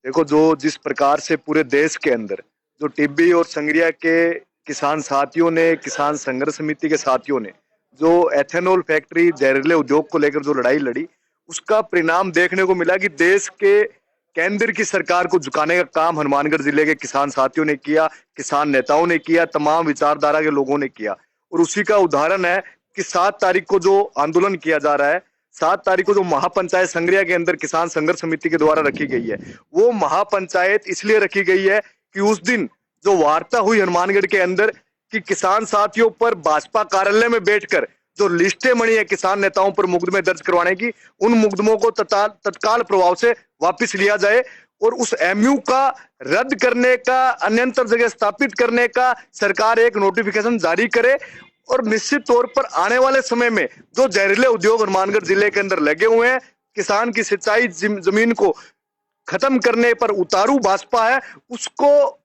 देखो, जो जिस प्रकार से पूरे देश के अंदर जो टिब्बी और संग्रिया के किसान साथियों ने, किसान संघर्ष समिति के साथियों ने जो एथेनॉल फैक्ट्री, जहरीले उद्योग को लेकर जो लड़ाई लड़ी, उसका परिणाम देखने को मिला कि देश के केंद्र की सरकार को झुकाने का काम हनुमानगढ़ जिले के किसान साथियों ने किया, किसान नेताओं ने किया, तमाम विचारधारा के लोगों ने किया। और उसी का उदाहरण है कि 7 तारीख को जो आंदोलन किया जा रहा है, 7 तारीख को जो महापंचायत संग्रिया के अंदर किसान संघर्ष समिति के द्वारा रखी गई है, वो महापंचायत इसलिए रखी गई है कि उस दिन जो वार्ता हुई हनुमानगढ़ के अंदर कि किसान साथियों पर भाजपा कार्यालय में बैठकर जो लिस्टें बनी है किसान नेताओं पर मुकदमे दर्ज करवाने की, उन मुकदमों को तत्काल प्रभाव से वापस लिया जाए और उस एमयू का रद्द करने का, अन्यंतर जगह स्थापित करने का सरकार एक नोटिफिकेशन जारी करे। और निश्चित तौर पर आने वाले समय में जो जहरीले उद्योग हनुमानगढ़ जिले के अंदर लगे हुए हैं, किसान की सिंचाई जमीन को खत्म करने पर उतारू भाजपा है, उसको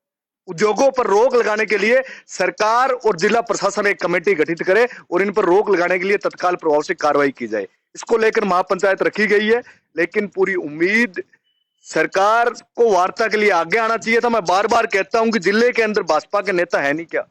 उद्योगों पर रोक लगाने के लिए सरकार और जिला प्रशासन एक कमेटी गठित करे और इन पर रोक लगाने के लिए तत्काल प्रभाव से कार्रवाई की जाए। इसको लेकर महापंचायत रखी गई है, लेकिन पूरी उम्मीद सरकार को वार्ता के लिए आगे आना चाहिए था। मैं बार बार कहता हूं कि जिले के अंदर भाजपा के नेता है नहीं क्या?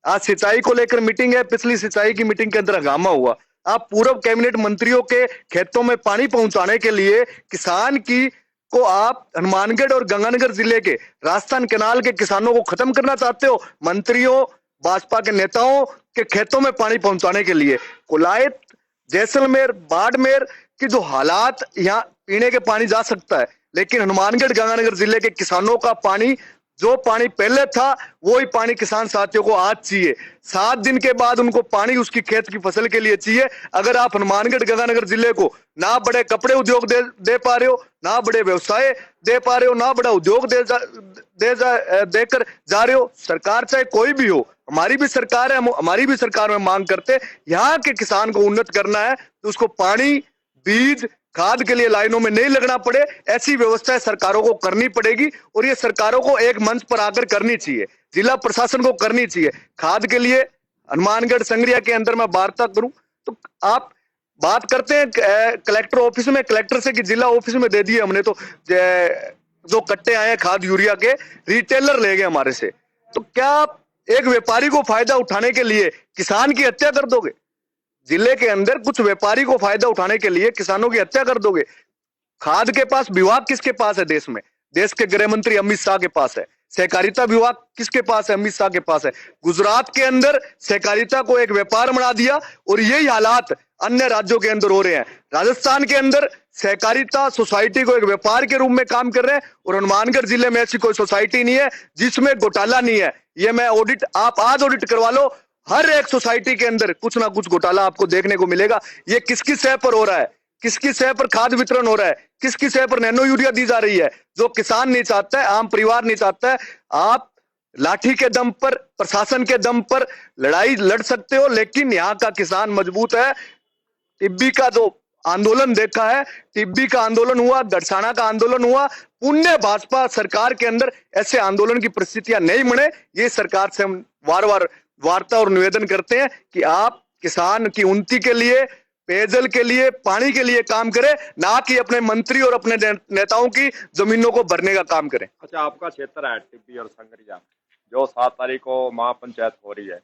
आज सिंचाई को लेकर मीटिंग है, पिछली सिंचाई की मीटिंग के अंदर हंगामा हुआ। आप पूर्व कैबिनेट मंत्रियों के खेतों में पानी पहुंचाने के लिए किसान की को आप हनुमानगढ़ और गंगानगर जिले के राजस्थान केनाल के किसानों को खत्म करना चाहते हो, मंत्रियों, भाजपा के नेताओं के खेतों में पानी पहुंचाने के लिए। कोलायत, जैसलमेर, बाड़मेर की जो हालात, यहाँ पीने के पानी जा सकता है, लेकिन हनुमानगढ़ गंगानगर जिले के किसानों का पानी, जो पानी पहले था वही पानी किसान साथियों को आज चाहिए। 7 दिन के बाद उनको पानी उसकी खेत की फसल के लिए चाहिए। अगर आप हनुमानगढ़ गंगानगर जिले को ना बड़े कपड़े उद्योग दे पा रहे हो, ना बड़े व्यवसाय दे पा रहे हो, ना बड़ा उद्योग देकर जा रहे हो, सरकार चाहे कोई भी हो, हमारी भी सरकार है, हमारी भी सरकार में मांग करते यहाँ के किसान को उन्नत करना है तो उसको पानी, बीज, खाद के लिए लाइनों में नहीं लगना पड़े, ऐसी व्यवस्था सरकारों को करनी पड़ेगी। और ये सरकारों को एक मंच पर आकर करनी चाहिए, जिला प्रशासन को करनी चाहिए। खाद के लिए हनुमानगढ़ संग्रिया के अंदर मैं वार्ता करूं तो आप बात करते हैं कलेक्टर ऑफिस में, कलेक्टर से कि जिला ऑफिस में दे दिए हमने, तो जो कट्टे आए हैं खाद यूरिया के, रिटेलर ले गए हमारे से। तो क्या आप एक व्यापारी को फायदा उठाने के लिए किसान की हत्या कर दोगे? जिले के अंदर कुछ व्यापारी को फायदा उठाने के लिए किसानों की हत्या कर दोगे? खाद के पास विभाग किसके पास है देश में? देश के गृह मंत्री अमित शाह के पास है। सहकारिता विभाग किसके पास है? अमित शाह के पास है। गुजरात के अंदर सहकारिता को एक व्यापार बना दिया और यही हालात अन्य राज्यों के अंदर हो रहे हैं। राजस्थान के अंदर सहकारिता सोसाइटी को एक व्यापार के रूप में काम कर रहे हैं और हनुमानगढ़ जिले में ऐसी कोई सोसाइटी नहीं है जिसमें घोटाला नहीं है। ये मैं ऑडिट, आप आज ऑडिट करवा लो, हर एक सोसाइटी के अंदर कुछ ना कुछ घोटाला आपको देखने को मिलेगा। ये किसकी सह पर हो रहा है? किसकी सह पर खाद वितरण हो रहा है? किसकी सह पर नैनो यूरिया दी जा रही है? जो किसान नहीं चाहता है, आम परिवार नहीं चाहता है। आप लाठी के दम पर, प्रशासन के दम पर लड़ाई लड़ सकते हो, लेकिन यहाँ का किसान मजबूत है। टिब्बी का जो आंदोलन देखा है, टिब्बी का आंदोलन हुआ, गड़साना का आंदोलन हुआ, पुण्य भाजपा सरकार के अंदर ऐसे आंदोलन की परिस्थितियां नहीं बने। ये सरकार से हम बार बार वार्ता और निवेदन करते हैं कि आप किसान की उन्नति के लिए, पेयजल के लिए, पानी के लिए काम करें, ना कि अपने मंत्री और अपने नेताओं की जमीनों को भरने का काम करें। अच्छा, आपका क्षेत्र है टिब्बी और संग्रिया, जो 7 तारीख को महापंचायत हो रही है,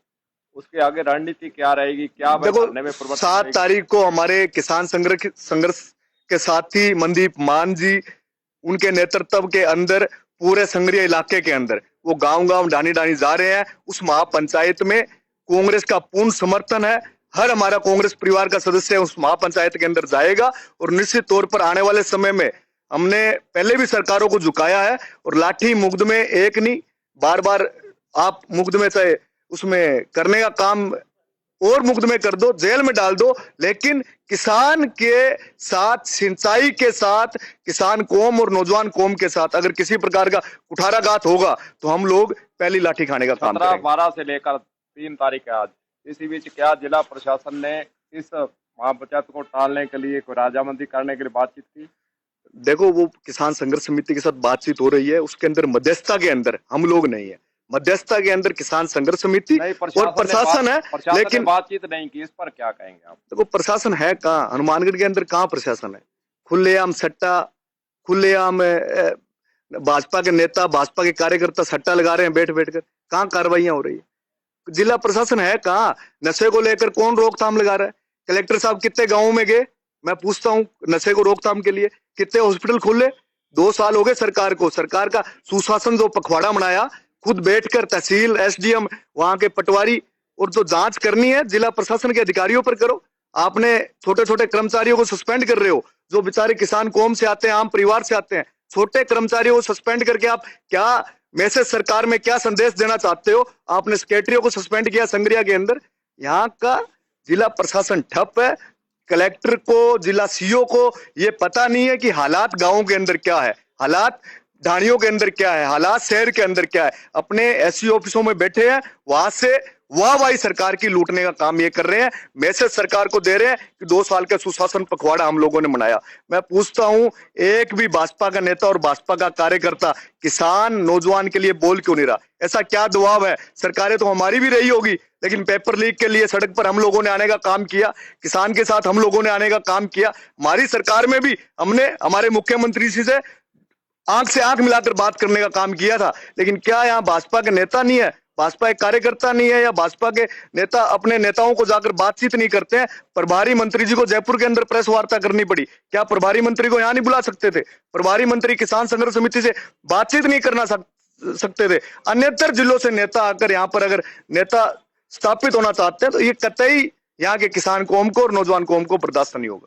उसके आगे रणनीति क्या रहेगी? क्या देखो, 7 तारीख को हमारे किसान संघर्ष के साथी मनदीप मान जी, उनके नेतृत्व के अंदर पूरे संग्रिया इलाके के अंदर वो गांव गांव, डानी डानी जा रहे हैं। उस महापंचायत में कांग्रेस का पूर्ण समर्थन है। हर हमारा कांग्रेस परिवार का सदस्य उस महापंचायत के अंदर जाएगा और निश्चित तौर पर आने वाले समय में हमने पहले भी सरकारों को झुकाया है और लाठी मुकदमे एक नहीं, बार बार आप मुकदमे चाहे उसमें करने का काम और मुकदमे कर दो, जेल में डाल दो, लेकिन किसान के साथ, सिंचाई के साथ, किसान कौम और नौजवान कौम के साथ अगर किसी प्रकार का कुठाराघात होगा तो हम लोग पहली लाठी खाने का काम करेंगे। 12 से लेकर 3 तारीख है आज। इसी बीच क्या जिला प्रशासन ने इस महापंचायत को टालने के लिए, कोई राजामंदी करने के लिए बातचीत की? देखो, वो किसान संघर्ष समिति के साथ बातचीत हो रही है, उसके अंदर मध्यस्थता के अंदर हम लोग नहीं है, मध्यस्थता के अंदर किसान संघर्ष समिति और प्रशासन है, लेकिन बातचीत नहीं की। इस पर क्या कहेंगे आप? देखो, प्रशासन है कहाँ? हनुमानगढ़ के अंदर कहाँ प्रशासन है? खुलेआम सट्टा, खुलेआम भाजपा के नेता, भाजपा के कार्यकर्ता सट्टा लगा रहे हैं बैठ बैठ कर। कहाँ कार्रवाइयां हो रही है? जिला प्रशासन है कहाँ? नशे को लेकर कौन रोकथाम लगा रहा है? कलेक्टर साहब कितने गांवों में गए? मैं पूछता हूँ, नशे को रोकथाम के लिए कितने हॉस्पिटल खोले? 2 साल हो गए सरकार को। सरकार का सुशासन जो पखवाड़ा बनाया, खुद बैठकर तहसील, एसडीएम, वहां के पटवारी, और जो जांच करनी है जिला प्रशासन के अधिकारियों पर करो। आपने छोटे छोटे कर्मचारियों को सस्पेंड कर रहे हो, जो बेचारे किसान कौम से आते हैं, आम परिवार से आते हैं। छोटे कर्मचारियों को सस्पेंड करके आप क्या मैसेज सरकार में क्या संदेश देना चाहते हो? आपने सेक्रेटरियों को सस्पेंड किया संग्रिया के अंदर। यहाँ का जिला प्रशासन ठप है। कलेक्टर को, जिला सीओ को ये पता नहीं है कि हालात गांवों के अंदर क्या है, हालात ढाणियों के अंदर क्या है, हालात शहर के अंदर क्या है। अपने एससी ऑफिसों में बैठे हैं, वहां से वाहवाही सरकार की लूटने का काम ये कर रहे हैं। मैसेज सरकार को दे रहे हैं कि 2 साल का सुशासन पखवाड़ा हम लोगों ने मनाया। मैं पूछता हूं, एक भी भाजपा का नेता और भाजपा का कार्यकर्ता किसान, नौजवान के लिए बोल क्यों नहीं रहा? ऐसा क्या दबाव है? सरकारें तो हमारी भी रही होगी, लेकिन पेपर लीक के लिए सड़क पर हम लोगों ने आने का काम किया, किसान के साथ हम लोगों ने आने का काम किया। हमारी सरकार में भी हमने हमारे मुख्यमंत्री जी से आंख से आंख मिलाकर बात करने का काम किया था। लेकिन क्या यहाँ भाजपा के नेता नहीं है, भाजपा एक कार्यकर्ता नहीं है, या भाजपा के नेता अपने नेताओं को जाकर बातचीत नहीं करते हैं? प्रभारी मंत्री जी को जयपुर के अंदर प्रेस वार्ता करनी पड़ी, क्या प्रभारी मंत्री को यहाँ नहीं बुला सकते थे? प्रभारी मंत्री किसान संघर्ष समिति से बातचीत नहीं करना सकते थे? अन्यतर जिलों से नेता आकर यहाँ पर अगर नेता स्थापित होना चाहते हैं तो ये कतई यहाँ के किसान कौम को और नौजवान कौम को बर्दाश्त नहीं होगा।